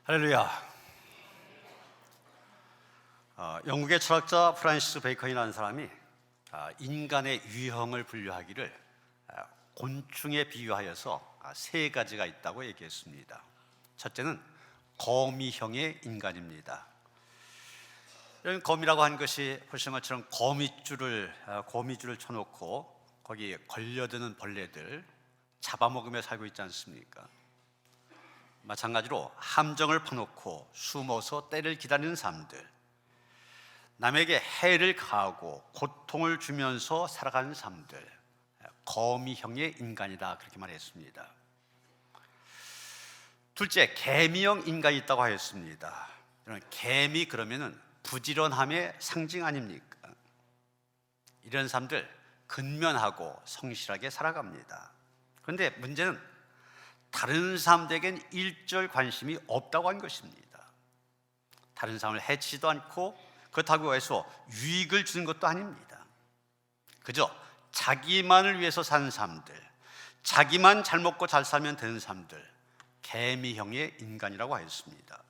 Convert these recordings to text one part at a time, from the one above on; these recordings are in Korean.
할렐루야. 영국의 철학자 프란시스 베이컨이라는 사람이 인간의 유형을 분류하기를 곤충에 비유하여서 세 가지가 있다고 얘기했습니다. 첫째는 거미형의 인간입니다. 이런 거미라고 한 것이 보시는 것처럼 거미줄을 쳐놓고 거기에 걸려드는 벌레들 잡아먹으며 살고 있지 않습니까? 마찬가지로 함정을 파놓고 숨어서 때를 기다리는 사람들, 남에게 해를 가하고 고통을 주면서 살아가는 사람들, 거미형의 인간이다, 그렇게 말했습니다. 둘째, 개미형 인간이 있다고 하였습니다. 개미 그러면은 부지런함의 상징 아닙니까? 이런 사람들 근면하고 성실하게 살아갑니다. 그런데 문제는 다른 사람들에겐 일절 관심이 없다고 한 것입니다. 다른 사람을 해치지도 않고 그렇다고 해서 유익을 주는 것도 아닙니다. 그저 자기만을 위해서 사는 사람들, 자기만 잘 먹고 잘 살면 되는 사람들, 개미형의 인간이라고 하였습니다.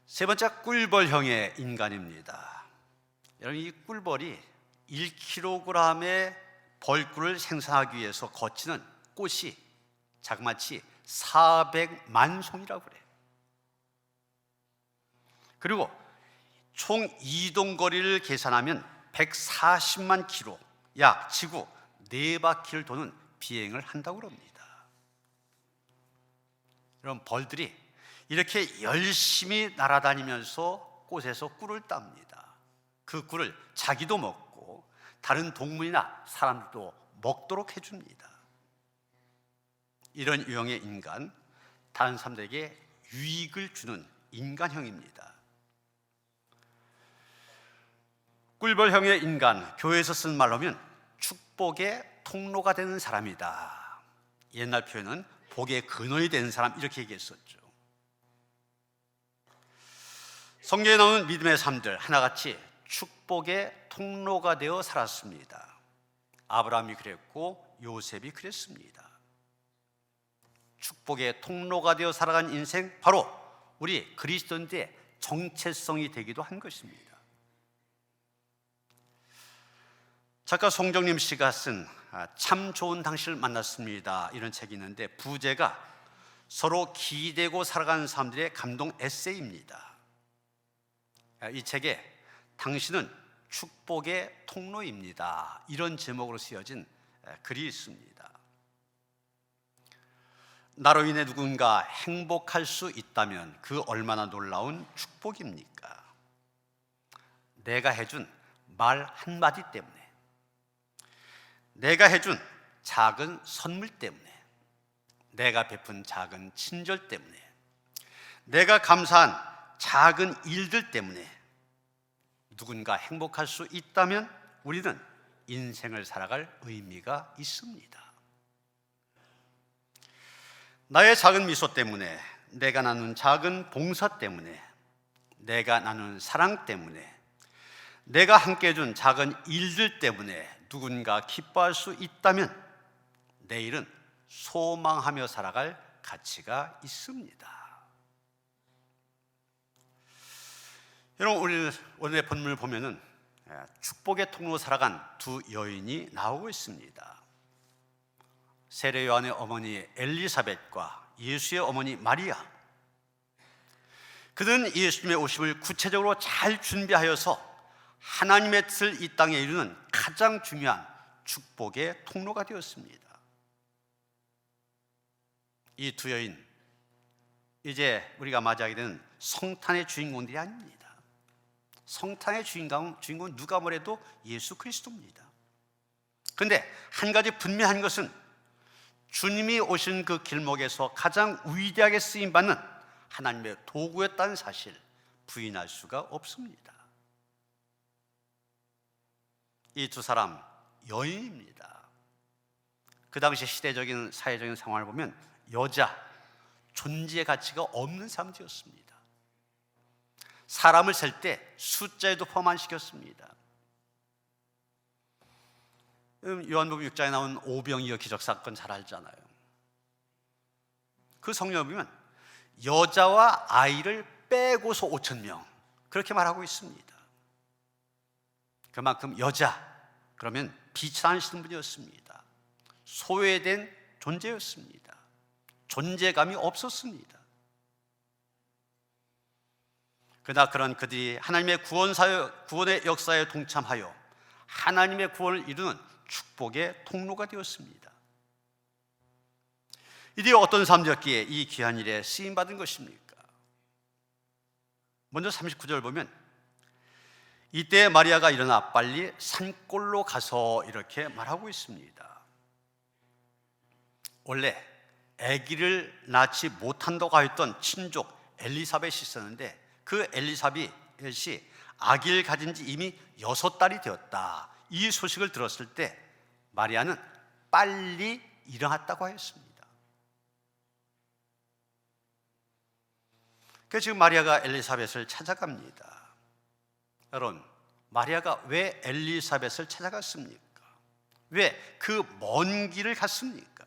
세 번째, 꿀벌형의 인간입니다. 여러분, 이 꿀벌이 1kg의 벌꿀을 생산하기 위해서 거치는 꽃이 자그마치 400만 송이라고 그래요. 그리고 총 이동거리를 계산하면 140만 킬로, 약 지구 4바퀴를 도는 비행을 한다고 합니다. 이런 벌들이 이렇게 열심히 날아다니면서 꽃에서 꿀을 땁니다. 그 꿀을 자기도 먹고 다른 동물이나 사람들도 먹도록 해줍니다. 이런 유형의 인간, 다른 사람들에게 유익을 주는 인간형입니다. 꿀벌형의 인간, 교회에서 쓴 말로 하면 축복의 통로가 되는 사람이다. 옛날 표현은 복의 근원이 되는 사람, 이렇게 얘기했었죠. 성경에 나오는 믿음의 삶들 하나같이 축복의 통로가 되어 살았습니다. 아브라함이 그랬고 요셉이 그랬습니다. 축복의 통로가 되어 살아간 인생, 바로 우리 그리스도인들의 정체성이 되기도 한 것입니다. 작가 송정림 씨가 쓴 참 좋은 당신을 만났습니다, 이런 책이 있는데 부제가 서로 기대고 살아가는 사람들의 감동 에세이입니다. 이 책에 당신은 축복의 통로입니다, 이런 제목으로 쓰여진 글이 있습니다. 나로 인해 누군가 행복할 수 있다면 그 얼마나 놀라운 축복입니까? 내가 해준 말 한마디 때문에, 내가 해준 작은 선물 때문에, 내가 베푼 작은 친절 때문에, 내가 감사한 작은 일들 때문에 누군가 행복할 수 있다면 우리는 인생을 살아갈 의미가 있습니다. 나의 작은 미소 때문에, 내가 나눈 작은 봉사 때문에, 내가 나눈 사랑 때문에, 내가 함께 해준 작은 일들 때문에 누군가 기뻐할 수 있다면 내일은 소망하며 살아갈 가치가 있습니다. 여러분, 오늘의 본문을 보면은 축복의 통로로 살아간 두 여인이 나오고 있습니다. 세례 요한의 어머니 엘리사벳과 예수의 어머니 마리아. 그들은 예수님의 오심을 구체적으로 잘 준비하여서 하나님의 뜻을 이 땅에 이루는 가장 중요한 축복의 통로가 되었습니다. 이 두 여인, 이제 우리가 맞이하게 되는 성탄의 주인공들이 아닙니다. 성탄의 주인공은 누가 뭐래도 예수 그리스도입니다. 그런데 한 가지 분명한 것은 주님이 오신 그 길목에서 가장 위대하게 쓰임받는 하나님의 도구였다는 사실, 부인할 수가 없습니다. 이 두 사람 여인입니다. 그 당시 시대적인 사회적인 상황을 보면 여자, 존재의 가치가 없는 사람들이었습니다. 사람을 셀 때 숫자에도 포함 안 시켰습니다. 요한복음 6장에 나온 오병이어 기적 사건 잘 알잖아요. 그 성경을 보면 여자와 아이를 빼고서 5,000명, 그렇게 말하고 있습니다. 그만큼 여자, 그러면 비천하시는 분이었습니다. 소외된 존재였습니다. 존재감이 없었습니다. 그러나 그런 그들이 하나님의 구원의 역사에 동참하여 하나님의 구원을 이루는 축복의 통로가 되었습니다. 이들이 어떤 삶이었기에 이 귀한 일에 쓰임받은 것입니까? 먼저 39절 보면 이때 마리아가 일어나 빨리 산골로 가서 이렇게 말하고 있습니다. 원래 아기를 낳지 못한다고 하였던 친족 엘리사벳이 있었는데 그 엘리사벳이 아기를 가진 지 이미 6달이 되었다. 이 소식을 들었을 때 마리아는 빨리 일어났다고 하였습니다. 그래서 지금 마리아가 엘리사벳을 찾아갑니다. 여러분, 마리아가 왜 엘리사벳을 찾아갔습니까? 왜 그 먼 길을 갔습니까?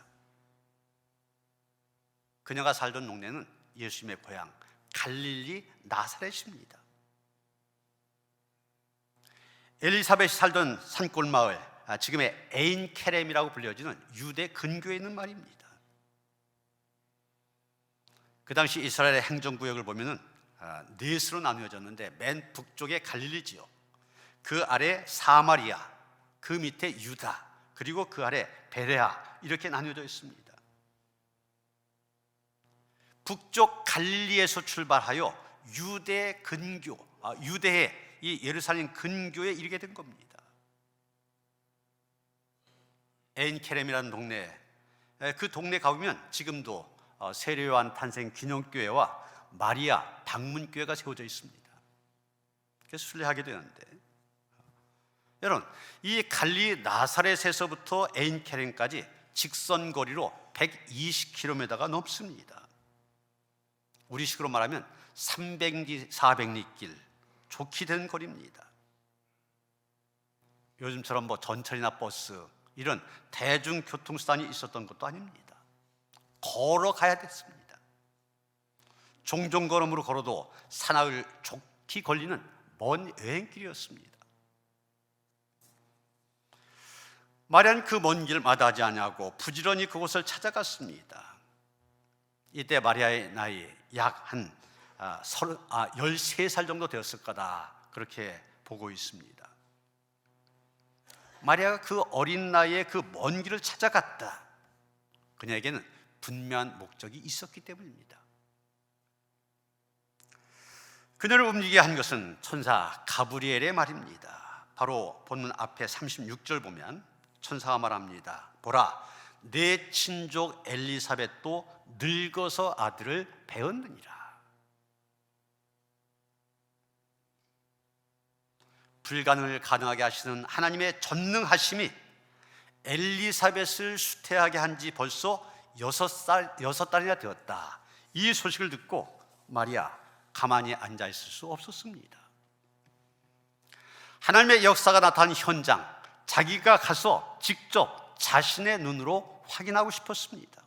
그녀가 살던 동네는 예수님의 고향 갈릴리 나사렛입니다. 엘리사벳이 살던 산골 마을, 지금의 에인케렘이라고 불려지는 유대 근교에 있는 말입니다. 그 당시 이스라엘의 행정구역을 보면은 넷으로 나누어졌는데 맨 북쪽에 갈릴리 지역, 그 아래 사마리아, 그 밑에 유다, 그리고 그 아래 베레아, 이렇게 나뉘어져 있습니다. 북쪽 갈릴리에서 출발하여 유대 근교, 유대의 이 예루살렘 근교에 이르게 된 겁니다. 에인케렘이라는 동네, 그 동네 가보면 지금도 세례요한 탄생 기념교회와 마리아 방문교회가 세워져 있습니다. 그래서 순례하게 되는데, 여러분, 이 갈릴리 나사렛에서부터 에인케렘까지 직선 거리로 120km가 넘습니다. 우리식으로 말하면 300리, 400리 길, 좋게 된 거리입니다. 요즘처럼 뭐 전철이나 버스, 이런 대중교통수단이 있었던 것도 아닙니다. 걸어가야 됐습니다. 종종 걸음으로 걸어도 사나흘 좋게 걸리는 먼 여행길이었습니다. 마리아는 그 먼 길 마다하지 아니하고 부지런히 그곳을 찾아갔습니다. 이때 마리아의 나이 약 한 13살 정도 되었을 거다, 그렇게 보고 있습니다. 마리아가 그 어린 나이에 그 먼 길을 찾아갔다. 그녀에게는 분명한 목적이 있었기 때문입니다. 그녀를 움직이게 한 것은 천사 가브리엘의 말입니다. 바로 본문 앞에 36절 보면 천사가 말합니다. 보라, 내 친족 엘리사벳도 늙어서 아들을 배었느니라. 불가능을 가능하게 하시는 하나님의 전능하심이 엘리사벳을 수태하게 한 지 벌써 6달이나 되었다. 이 소식을 듣고 마리아 가만히 앉아 있을 수 없었습니다. 하나님의 역사가 나타난 현장, 자기가 가서 직접 자신의 눈으로 확인하고 싶었습니다.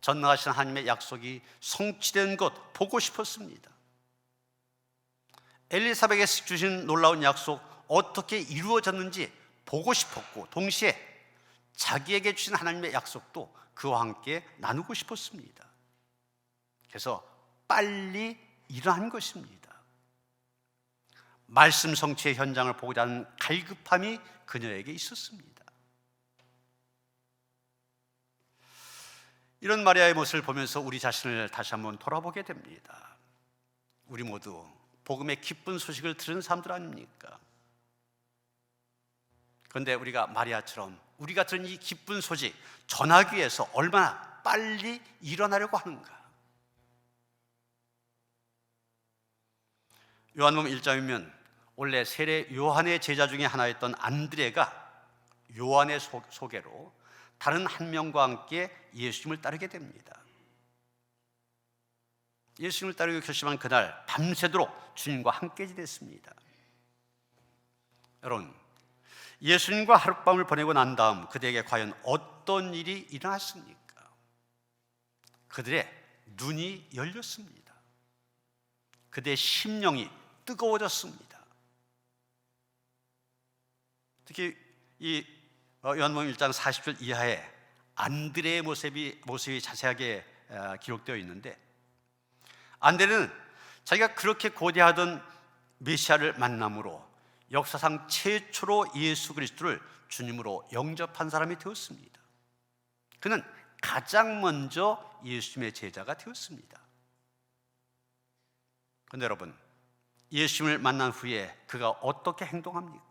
전능하신 하나님의 약속이 성취된 것 보고 싶었습니다. 엘리사벳에게 주신 놀라운 약속 어떻게 이루어졌는지 보고 싶었고, 동시에 자기에게 주신 하나님의 약속도 그와 함께 나누고 싶었습니다. 그래서 빨리 일어난 것입니다. 말씀 성취의 현장을 보고자 하는 갈급함이 그녀에게 있었습니다. 이런 마리아의 모습을 보면서 우리 자신을 다시 한번 돌아보게 됩니다. 우리 모두 복음의 기쁜 소식을 들은 사람들 아닙니까? 그런데 우리가 마리아처럼 우리가 들은 이 기쁜 소식 전하기 위해서 얼마나 빨리 일어나려고 하는가? 요한복음 1장이면 원래 세례 요한의 제자 중에 하나였던 안드레가 요한의 소개로 다른 한 명과 함께 예수님을 따르게 됩니다. 예수님을 따르기로 결심한 그날 밤새도록 주님과 함께 지냈습니다. 여러분, 예수님과 하룻밤을 보내고 난 다음 그들에게 과연 어떤 일이 일어났습니까? 그들의 눈이 열렸습니다. 그대의 심령이 뜨거워졌습니다. 특히 이 요한복음 1장 40절 이하에 안드레의 모습이 자세하게 기록되어 있는데, 안드레는 자기가 그렇게 고대하던 메시아를 만남으로 역사상 최초로 예수 그리스도를 주님으로 영접한 사람이 되었습니다. 그는 가장 먼저 예수님의 제자가 되었습니다. 그런데 여러분, 예수님을 만난 후에 그가 어떻게 행동합니까?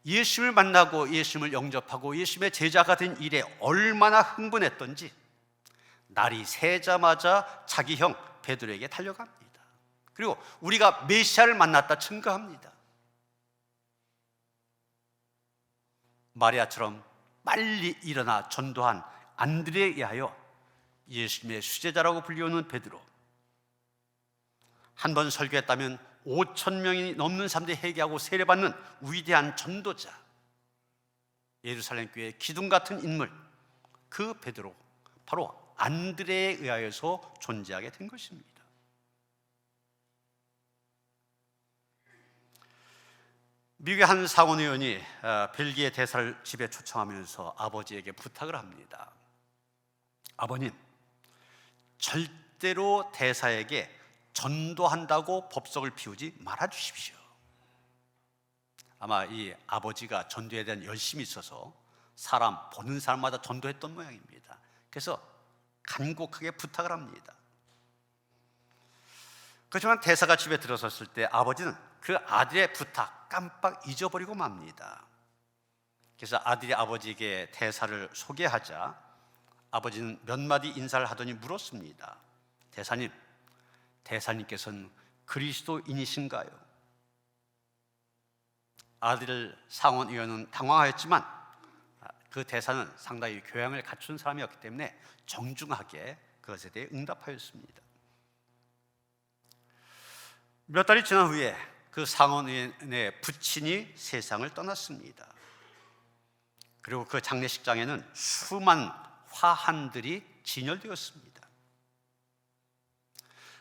예수님을 만나고 예수님을 영접하고 예수님의 제자가 된 일에 얼마나 흥분했던지 날이 새자마자 자기 형 베드로에게 달려갑니다. 그리고 우리가 메시아를 만났다 증거합니다. 마리아처럼 빨리 일어나 전도한 안드레에 의하여 예수님의 수제자라고 불리우는 베드로, 한 번 설교했다면 5,000명이 넘는 사람들이 회개하고 세례받는 위대한 전도자, 예루살렘 교회의 기둥 같은 인물, 그 베드로, 바로 안드레에 의하여서 존재하게 된 것입니다. 미국의 한 상원의원이 벨기에 대사를 집에 초청하면서 아버지에게 부탁을 합니다. 아버님, 절대로 대사에게 전도한다고 법석을 피우지 말아주십시오. 아마 이 아버지가 전도에 대한 열심이 있어서 보는 사람마다 전도했던 모양입니다. 그래서 간곡하게 부탁을 합니다. 그렇지만 대사가 집에 들어섰을 때 아버지는 그 아들의 부탁 깜빡 잊어버리고 맙니다. 그래서 아들이 아버지에게 대사를 소개하자 아버지는 몇 마디 인사를 하더니 물었습니다. 대사님께서는 그리스도인이신가요? 아들 상원의원은 당황하였지만 그 대사는 상당히 교양을 갖춘 사람이었기 때문에 정중하게 그것에 대해 응답하였습니다. 몇 달이 지난 후에 그 상원의원의 부친이 세상을 떠났습니다. 그리고 그 장례식장에는 수많은 화환들이 진열되었습니다.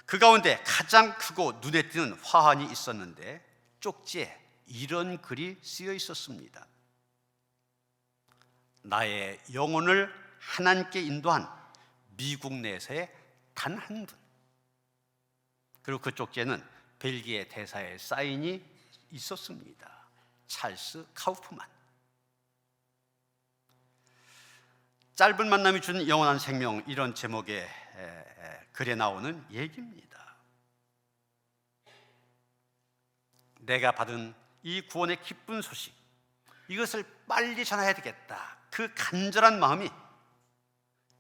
그 가운데 가장 크고 눈에 띄는 화환이 있었는데 쪽지에 이런 글이 쓰여 있었습니다. 나의 영혼을 하나님께 인도한 미국 내에서의 단 한 분. 그리고 그 쪽지에는 벨기에 대사의 사인이 있었습니다. 찰스 카우프만. 짧은 만남이 준 영원한 생명, 이런 제목의 글에 나오는 얘기입니다. 내가 받은 이 구원의 기쁜 소식, 이것을 빨리 전해야 되겠다, 그 간절한 마음이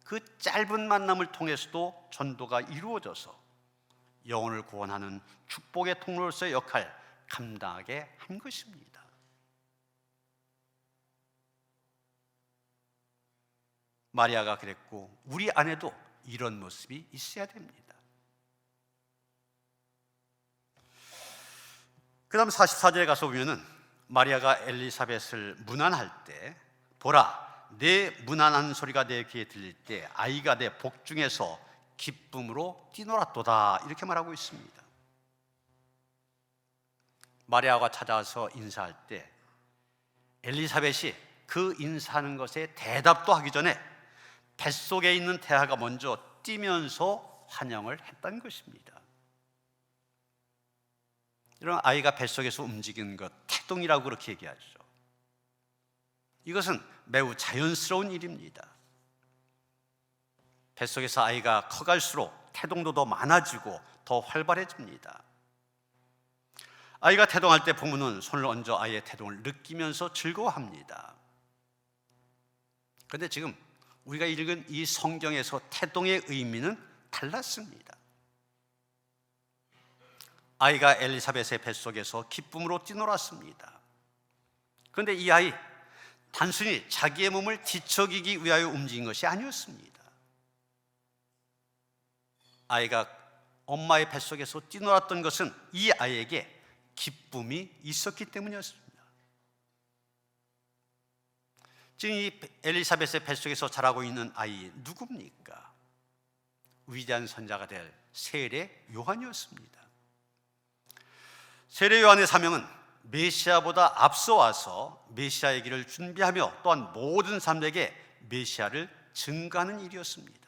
그 짧은 만남을 통해서도 전도가 이루어져서 영혼을 구원하는 축복의 통로로서의 역할 감당하게 한 것입니다. 마리아가 그랬고 우리 안에도 이런 모습이 있어야 됩니다. 그 다음 44절에 가서 보면은 마리아가 엘리사벳을 문안할 때, 보라, 내 문안하는 소리가 내 귀에 들릴 때 아이가 내 복중에서 기쁨으로 뛰놀았도다, 이렇게 말하고 있습니다. 마리아가 찾아와서 인사할 때 엘리사벳이 그 인사하는 것에 대답도 하기 전에 뱃속에 있는 태아가 먼저 뛰면서 환영을 했다는 것입니다. 이런 아이가 뱃속에서 움직이는 것, 태동이라고 그렇게 얘기하죠. 이것은 매우 자연스러운 일입니다. 뱃속에서 아이가 커갈수록 태동도 더 많아지고 더 활발해집니다. 아이가 태동할 때 부모는 손을 얹어 아이의 태동을 느끼면서 즐거워합니다. 그런데 지금 우리가 읽은 이 성경에서 태동의 의미는 달랐습니다. 아이가 엘리사벳의 뱃속에서 기쁨으로 뛰놀았습니다. 그런데 이 아이, 단순히 자기의 몸을 뒤척이기 위하여 움직인 것이 아니었습니다. 아이가 엄마의 뱃속에서 뛰놀았던 것은 이 아이에게 기쁨이 있었기 때문이었습니다. 지금 이 엘리사벳의 뱃속에서 자라고 있는 아이 누굽니까? 위대한 선자가 될 세례 요한이었습니다. 세례 요한의 사명은 메시아보다 앞서 와서 메시아의 길을 준비하며 또한 모든 사람들에게 메시아를 증거하는 일이었습니다.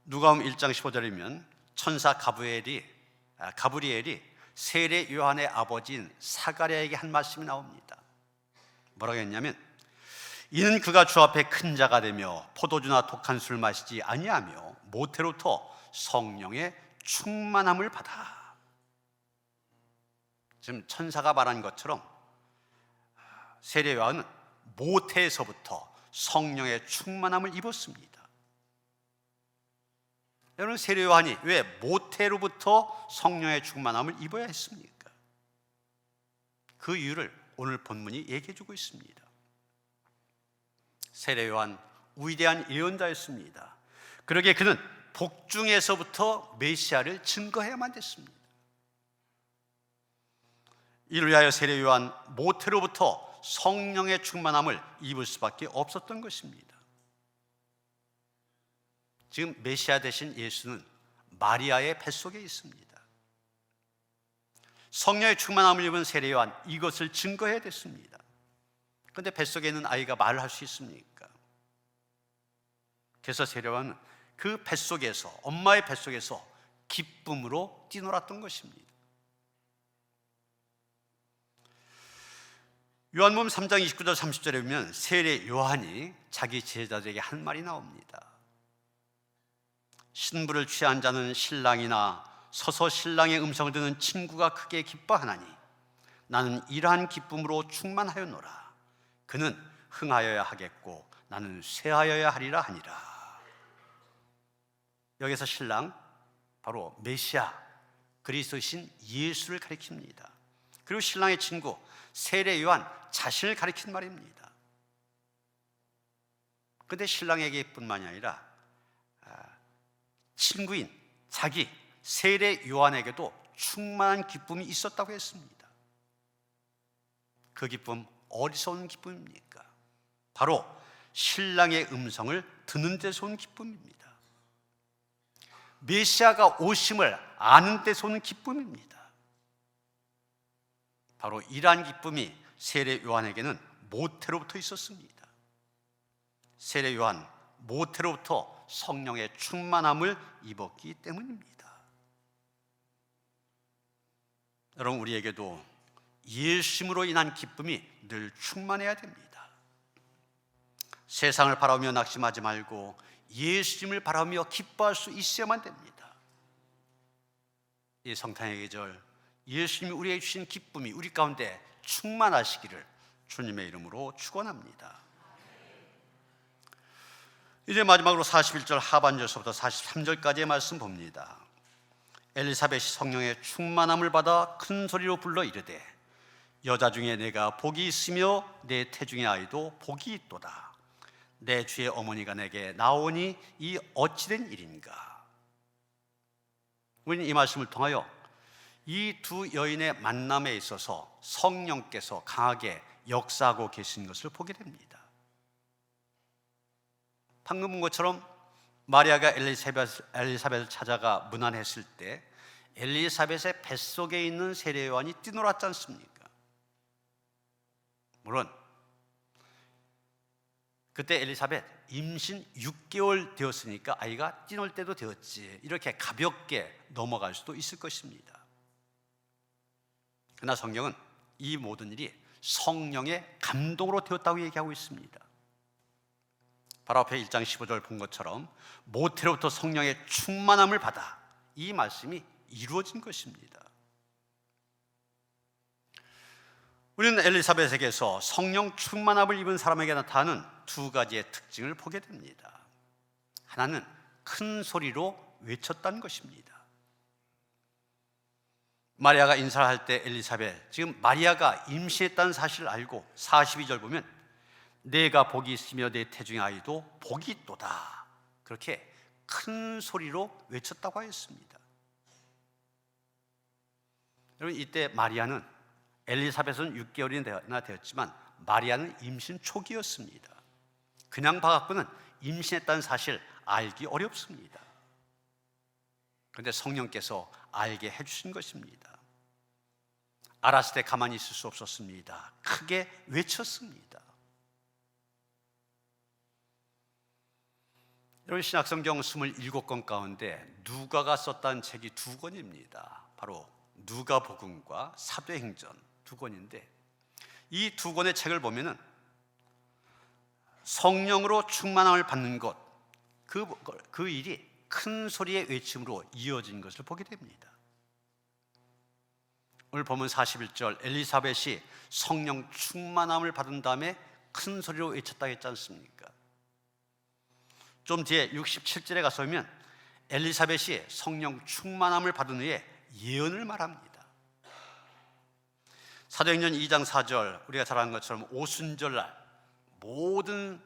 누가복음 1장 15절이면 천사 가브리엘이 세례 요한의 아버지인 사가랴에게 한 말씀이 나옵니다. 뭐라고 했냐면, 이는 그가 주 앞에 큰 자가 되며 포도주나 독한 술을 마시지 아니하며 모태로부터 성령의 충만함을 받아. 지금 천사가 말한 것처럼 세례 요한은 모태에서부터 성령의 충만함을 입었습니다. 여러분, 세례 요한이 왜 모태로부터 성령의 충만함을 입어야 했습니까? 그 이유를 오늘 본문이 얘기해 주고 있습니다. 세례 요한 위대한 예언자였습니다. 그러기에 그는 복중에서부터 메시아를 증거해야만 됐습니다. 이를 위하여 세례 요한 모태로부터 성령의 충만함을 입을 수밖에 없었던 것입니다. 지금 메시아 되신 예수는 마리아의 뱃속에 있습니다. 성령의 충만함을 입은 세례 요한, 이것을 증거해야 됐습니다. 그런데 뱃속에 있는 아이가 말을 할 수 있습니까? 그래서 세례 요한은 그 뱃속에서, 엄마의 뱃속에서 기쁨으로 뛰놀았던 것입니다. 요한복음 3장 29절 30절에 보면 세례 요한이 자기 제자들에게 한 말이 나옵니다. 신부를 취한 자는 신랑이나 서서 신랑의 음성을 듣는 친구가 크게 기뻐하나니 나는 이러한 기쁨으로 충만하였노라. 그는 흥하여야 하겠고 나는 쇠하여야 하리라 하니라. 여기서 신랑, 바로 메시아 그리스도이신 예수를 가리킵니다. 그리고 신랑의 친구 세례 요한 자신을 가리킨 말입니다. 그런데 신랑에게 뿐만이 아니라 친구인 자기 세례 요한에게도 충만한 기쁨이 있었다고 했습니다. 그 기쁨, 어디서 온 기쁨입니까? 바로 신랑의 음성을 듣는 데서 온 기쁨입니다. 메시아가 오심을 아는 데서 오는 기쁨입니다. 바로 이러한 기쁨이 세례 요한에게는 모태로부터 있었습니다. 세례 요한, 모태로부터 성령의 충만함을 입었기 때문입니다. 여러분, 우리에게도 예수님으로 인한 기쁨이 늘 충만해야 됩니다. 세상을 바라보며 낙심하지 말고 예수님을 바라보며 기뻐할 수 있어야만 됩니다. 이 성탄의 계절, 예수님이 우리에게 주신 기쁨이 우리 가운데 충만하시기를 주님의 이름으로 축원합니다. 이제 마지막으로 41절 하반절서부터 43절까지의 말씀 봅니다. 엘리사벳이 성령의 충만함을 받아 큰 소리로 불러 이르되 여자 중에 내가 복이 있으며 내 태중의 아이도 복이 있도다. 내 주의 어머니가 내게 나오니 이 어찌된 일인가. 우리는 이 말씀을 통하여 이 두 여인의 만남에 있어서 성령께서 강하게 역사하고 계신 것을 보게 됩니다. 방금 본 것처럼 마리아가 엘리사벳을 찾아가 문안했을 때 엘리사벳의 뱃속에 있는 세례 요한이 뛰놀았지 않습니까? 물론 그때 엘리사벳 임신 6개월 되었으니까 아이가 뛰놀 때도 되었지, 이렇게 가볍게 넘어갈 수도 있을 것입니다. 그러나 성경은 이 모든 일이 성령의 감동으로 되었다고 얘기하고 있습니다. 바로 앞에 1장 15절 본 것처럼 모태로부터 성령의 충만함을 받아 이 말씀이 이루어진 것입니다. 우리는 엘리사벳에게서 성령 충만함을 입은 사람에게 나타나는 두 가지의 특징을 보게 됩니다. 하나는 큰 소리로 외쳤다는 것입니다. 마리아가 인사를 할 때 엘리사벳, 지금 마리아가 임신했다는 사실을 알고 42절 보면 내가 복이 있으며 내 태중의 아이도 복이 있도다, 그렇게 큰 소리로 외쳤다고 하였습니다. 여러분, 이때 마리아는, 엘리사벳은 6개월이나 되었지만 마리아는 임신 초기였습니다. 그냥 봐갖고는 임신했다는 사실 알기 어렵습니다. 그런데 성령께서 알게 해주신 것입니다. 알았을 때 가만히 있을 수 없었습니다. 크게 외쳤습니다. 여러분, 신약성경 27권 가운데 누가가 썼다는 책이 2권입니다. 바로 누가복음과 사도행전 2권인데, 이 2권의 책을 보면은 성령으로 충만함을 받는 것, 그 일이 큰 소리의 외침으로 이어진 것을 보게 됩니다. 오늘 보면 41절, 엘리사벳이 성령 충만함을 받은 다음에 큰 소리로 외쳤다 했지 않습니까? 좀 뒤에 67절에 가서 보면 엘리사벳이 성령 충만함을 받은 후에 예언을 말합니다. 사도행전 2장 4절, 우리가 잘 아는 것처럼 오순절날 모든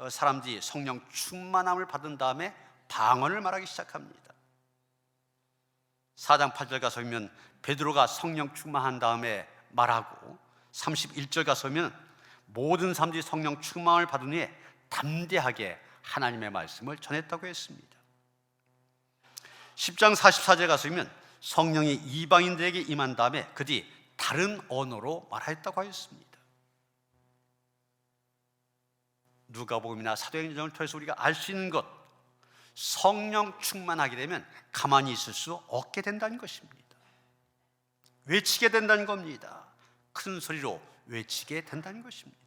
사람들이 성령 충만함을 받은 다음에 방언을 말하기 시작합니다. 4장 8절 가서 보면 베드로가 성령 충만한 다음에 말하고, 31절 가서 보면 모든 사람들이 성령 충만을 받은 후에 담대하게 하나님의 말씀을 전했다고 했습니다. 10장 44절에 가서 보면 성령이 이방인들에게 임한 다음에 그들이 다른 언어로 말하였다고 하였습니다. 누가복음이나 사도행전을 통해서 우리가 알 수 있는 것, 성령 충만하게 되면 가만히 있을 수 없게 된다는 것입니다. 외치게 된다는 겁니다. 큰 소리로 외치게 된다는 것입니다.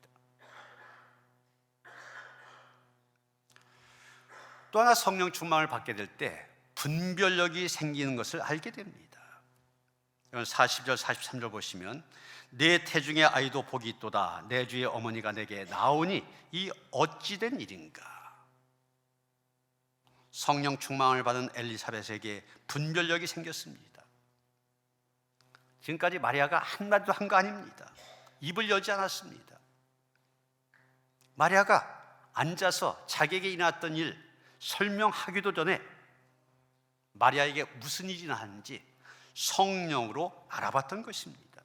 또 하나 성령 충만을 받게 될 때 분별력이 생기는 것을 알게 됩니다. 40절 43절 보시면 내 태중의 아이도 복이 있도다. 내 주의 어머니가 내게 나오니 이 어찌된 일인가. 성령 충만을 받은 엘리사벳에게 분별력이 생겼습니다. 지금까지 마리아가 한마디도 한 거 아닙니다. 입을 열지 않았습니다. 마리아가 앉아서 자기에게 일어났던 일 설명하기도 전에 마리아에게 무슨 일이 나는지 성령으로 알아봤던 것입니다.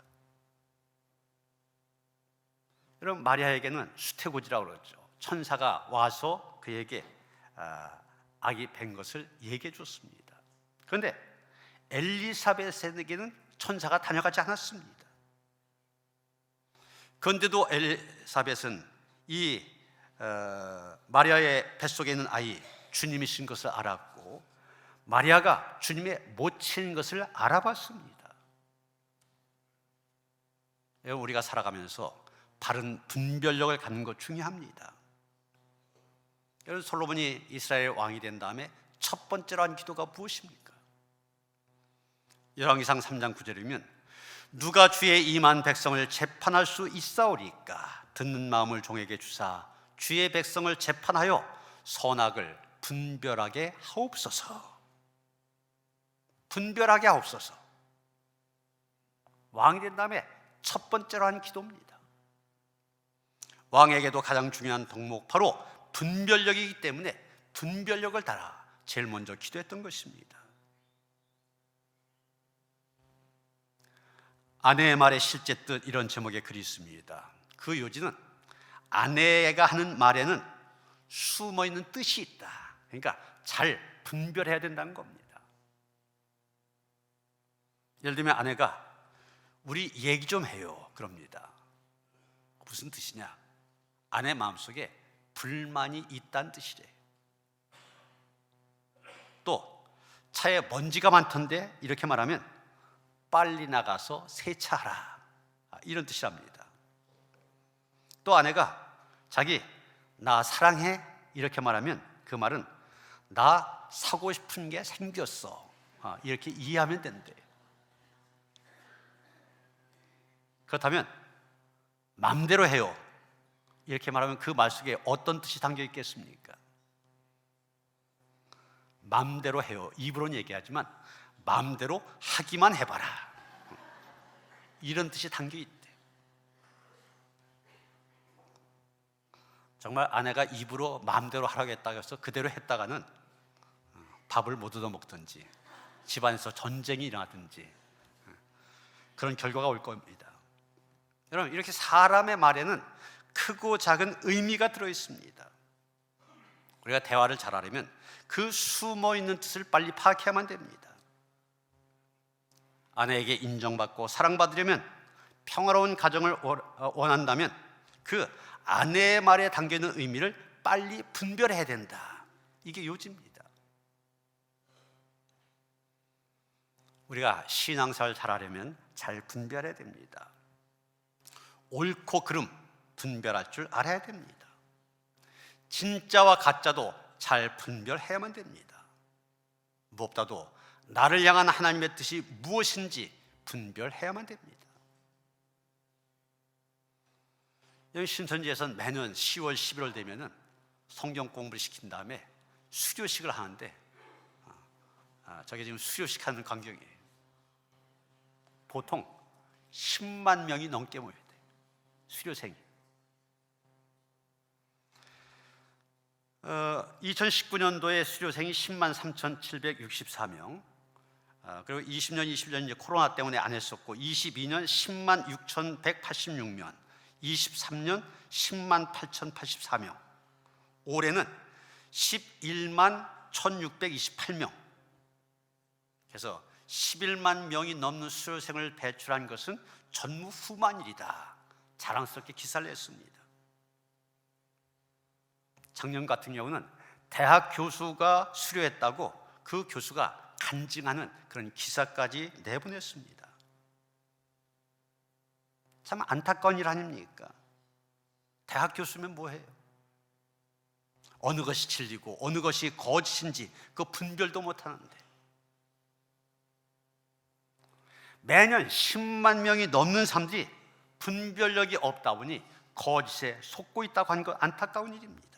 여러분, 마리아에게는 수태고지라고 그러죠. 천사가 와서 그에게 아기 뵌 것을 얘기해 줬습니다. 그런데 엘리사벳에게는 천사가 다녀가지 않았습니다. 그런데도 엘리사벳은 이 마리아의 뱃속에 있는 아이 주님이신 것을 알았고, 마리아가 주님의 모친인 것을 알아봤습니다. 우리가 살아가면서 바른 분별력을 갖는 것 중요합니다. 여러분, 솔로몬이 이스라엘 왕이 된 다음에 첫 번째로 한 기도가 무엇입니까? 열왕기상 3장 9절이면 누가 주의 임한 백성을 재판할 수 있사오리까? 듣는 마음을 종에게 주사 주의 백성을 재판하여 선악을 분별하게 하옵소서. 분별하게 하옵소서. 왕이 된 다음에 첫 번째로 한 기도입니다. 왕에게도 가장 중요한 덕목, 바로 분별력이기 때문에 분별력을 달아 제일 먼저 기도했던 것입니다. 아내의 말의 실제 뜻, 이런 제목의 글이 있습니다. 그 요지는 아내가 하는 말에는 숨어있는 뜻이 있다. 그러니까 잘 분별해야 된다는 겁니다. 예를 들면 아내가 우리 얘기 좀 해요 그럽니다. 무슨 뜻이냐? 아내 마음속에 불만이 있다는 뜻이래. 또 차에 먼지가 많던데 이렇게 말하면 빨리 나가서 세차하라, 이런 뜻이랍니다. 또 아내가 자기 나 사랑해 이렇게 말하면 그 말은 나 사고 싶은 게 생겼어, 이렇게 이해하면 된대. 그렇다면 마음대로 해요 이렇게 말하면 그 말 속에 어떤 뜻이 담겨 있겠습니까? 마음대로 해요, 입으로는 얘기하지만 마음대로 하기만 해봐라, 이런 뜻이 담겨 있대. 정말 아내가 입으로 마음대로 하라고 했다고 해서 그대로 했다가는 밥을 못 얻어 먹든지 집안에서 전쟁이 일어나든지 그런 결과가 올 겁니다. 여러분, 이렇게 사람의 말에는 크고 작은 의미가 들어 있습니다. 우리가 대화를 잘하려면 그 숨어 있는 뜻을 빨리 파악해야만 됩니다. 아내에게 인정받고 사랑받으려면, 평화로운 가정을 원한다면 그 아내의 말에 담겨있는 의미를 빨리 분별해야 된다. 이게 요지입니다. 우리가 신앙생활 잘하려면 잘 분별해야 됩니다. 옳고 그름 분별할 줄 알아야 됩니다. 진짜와 가짜도 잘 분별해야만 됩니다. 무엇보다도 나를 향한 하나님의 뜻이 무엇인지 분별해야만 됩니다. 여기 신천지에서는 매년 10월, 11월 되면은 성경 공부를 시킨 다음에 수료식을 하는데, 저게 지금 수료식 하는 광경이에요. 보통 10만 명이 넘게 모여야 돼요. 수료생이. 2019년도에 수료생이 10만 3,764명, 그리고 20년, 21년 이제 코로나 때문에 안 했었고, 22년 10만 6,186명, 23년 10만 8,084명, 올해는 11만 1,628명. 그래서 11만 명이 넘는 수료생을 배출한 것은 전무후무한 자랑스럽게 기사를 냈습니다. 작년 같은 경우는 대학 교수가 수료했다고 그 교수가 간증하는 그런 기사까지 내보냈습니다. 참 안타까운 일 아닙니까? 대학 교수면 뭐해요? 어느 것이 진리고 어느 것이 거짓인지 그 분별도 못하는데, 매년 10만 명이 넘는 사람들이 분별력이 없다 보니 거짓에 속고 있다고 하는 건 안타까운 일입니다.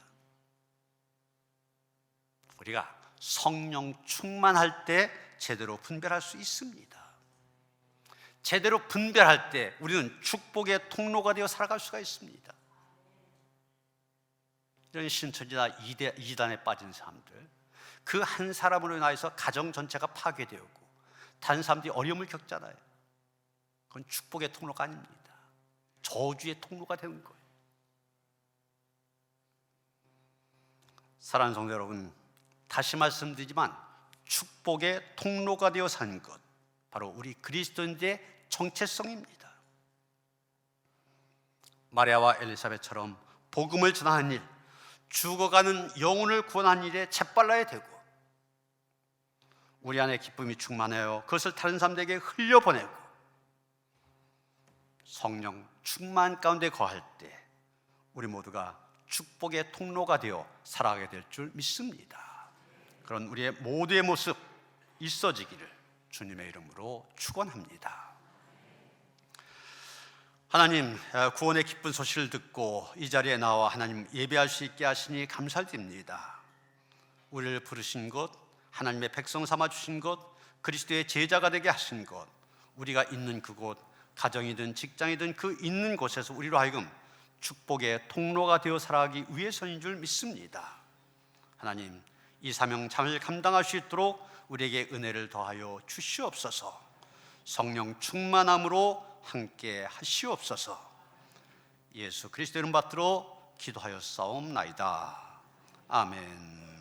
우리가 성령 충만할 때 제대로 분별할 수 있습니다. 제대로 분별할 때 우리는 축복의 통로가 되어 살아갈 수가 있습니다. 이런 신천지나 이단에 빠진 사람들, 그 한 사람으로 인해서 가정 전체가 파괴되고 다른 사람들이 어려움을 겪잖아요. 그건 축복의 통로가 아닙니다. 저주의 통로가 되는 거예요. 사랑하는 성도 여러분, 다시 말씀드리지만 축복의 통로가 되어 사는 것, 바로 우리 그리스도인들의 정체성입니다. 마리아와 엘리사벳처럼 복음을 전하는 일, 죽어가는 영혼을 구원하는 일에 재빨라야 되고, 우리 안에 기쁨이 충만하여 그것을 다른 사람들에게 흘려보내고, 성령 충만 가운데 거할 때 우리 모두가 축복의 통로가 되어 살아가게 될 줄 믿습니다. 그런 우리의 모두의 모습 있어지기를 주님의 이름으로 축원합니다. 하나님, 구원의 기쁜 소식을 듣고 이 자리에 나와 하나님 예배할 수 있게 하시니 감사드립니다. 우리를 부르신 것, 하나님의 백성 삼아 주신 것, 그리스도의 제자가 되게 하신 것, 우리가 있는 그곳, 가정이든 직장이든 그 있는 곳에서 우리로 하여금 축복의 통로가 되어 살아가기 위해서인 줄 믿습니다. 하나님, 이 사명 잘 감당할 수 있도록 우리에게 은혜를 더하여 주시옵소서. 성령 충만함으로 함께 하시옵소서. 예수 그리스도 이름 받들어 기도하여 싸움나이다. 아멘.